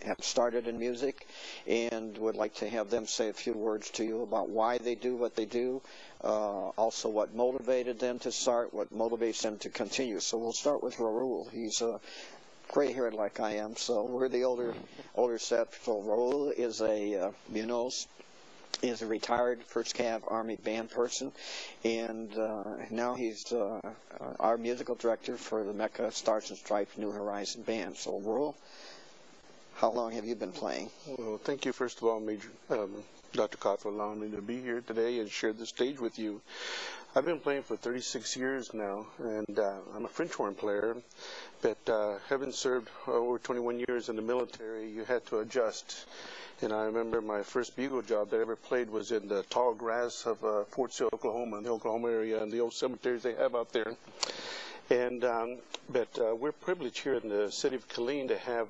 have started in music, and would like to have them say a few words to you about why they do what they do, also what motivated them to start, what motivates them to continue. So we'll start with Raul. He's gray-haired like I am, so we're the older set. So Raul is is a retired 1st Cav Army band person, and now he's our musical director for the Mecca Stars and Stripes New Horizon Band. So, Raul, how long have you been playing? Well, thank you, first of all, Major Dr. Kott, for allowing me to be here today and share the stage with you. I've been playing for 36 years now, and I'm a French horn player, but having served over 21 years in the military, you had to adjust. And I remember my first bugle job that I ever played was in the tall grass of Fort Sill, Oklahoma, in the Oklahoma area, and the old cemeteries they have out there. And we're privileged here in the city of Killeen to have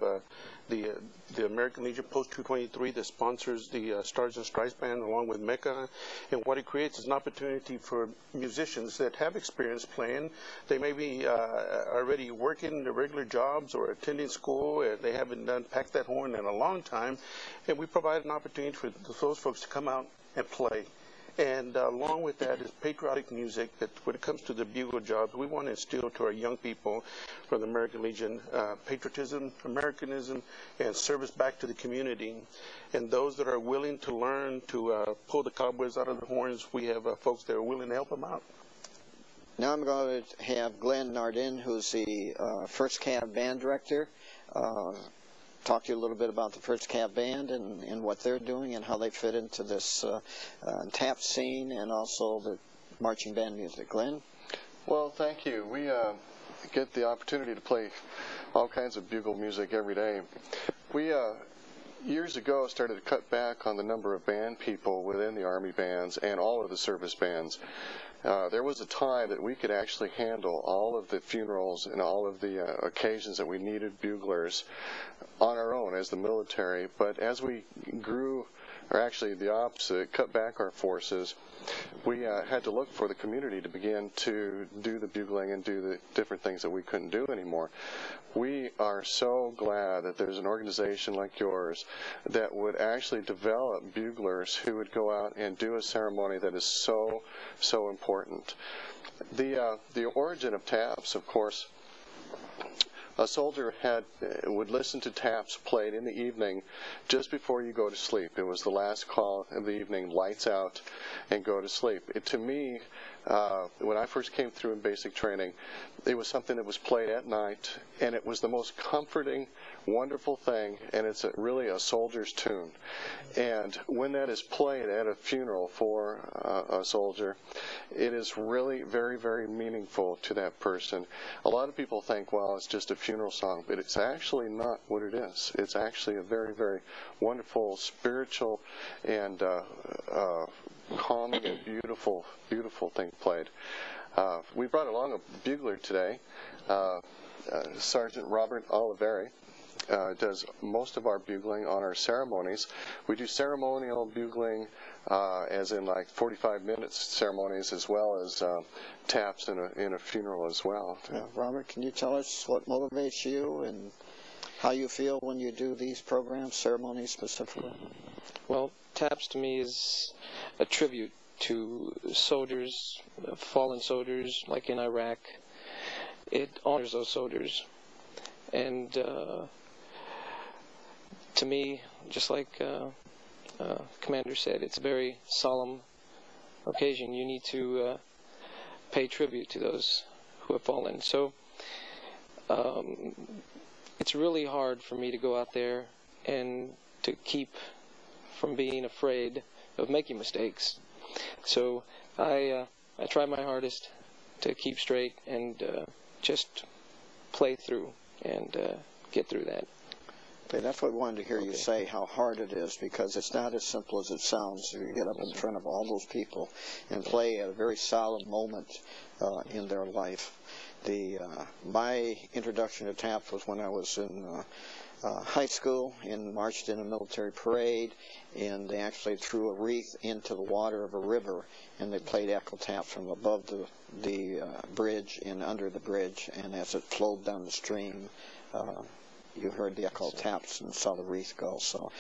the American Legion Post 223 that sponsors the Stars and Stripes Band along with Mecca. And what it creates is an opportunity for musicians that have experience playing. They may be already working their regular jobs or attending school, and they haven't packed that horn in a long time. And we provide an opportunity for those folks to come out and play. And along with that is patriotic music that when it comes to the bugle jobs, we want to instill to our young people from the American Legion patriotism, Americanism, and service back to the community. And those that are willing to learn to pull the cobwebs out of the horns, we have folks that are willing to help them out. Now I'm going to have Glenn Nardin, who's the 1st Cav Band Director, talk to you a little bit about the 1st Cav Band and what they're doing and how they fit into this tap scene and also the marching band music. Glenn? Well, thank you. We get the opportunity to play all kinds of bugle music every day. We years ago started to cut back on the number of band people within the Army bands and all of the service bands. There was a time that we could actually handle all of the funerals and all of the occasions that we needed buglers on our own as the military, but as we grew, or actually the opposite, cut back our forces, we had to look for the community to begin to do the bugling and do the different things that we couldn't do anymore. We are so glad that there's an organization like yours that would actually develop buglers who would go out and do a ceremony that is so important. The origin of taps, of course, a soldier would listen to taps played in the evening just before you go to sleep. It was the last call of the evening, lights out, and go to sleep. To me, when I first came through in basic training, it was something that was played at night, and it was the most comforting, wonderful thing, and it's really a soldier's tune. And when that is played at a funeral for a soldier, it is really very, very meaningful to that person. A lot of people think, well, it's just a funeral song, but it's actually not what it is. It's actually a very, very wonderful, spiritual, and calming and beautiful thing played. We brought along a bugler today, Sergeant Robert Oliveri. Does most of our bugling on our ceremonies. We do ceremonial bugling, as in like 45-minute ceremonies, as well as taps in a funeral as well. Robert, can you tell us what motivates you and how you feel when you do these programs, ceremonies specifically? Well, taps to me is a tribute to soldiers, fallen soldiers, like in Iraq. It honors those soldiers. And to me, just like Commander said, it's a very solemn occasion. You need to pay tribute to those who have fallen. So it's really hard for me to go out there and to keep from being afraid of making mistakes. So I try my hardest to keep straight and just play through and get through that. Okay, that's what I wanted to hear you say, how hard it is, because it's not as simple as it sounds. You get up in front of all those people and play at a very solemn moment in their life. My introduction to taps was when I was in high school and marched in a military parade, and they actually threw a wreath into the water of a river, and they played echo taps from above the bridge and under the bridge, and as it flowed down the stream, you heard the echo taps and saw the wreath go. So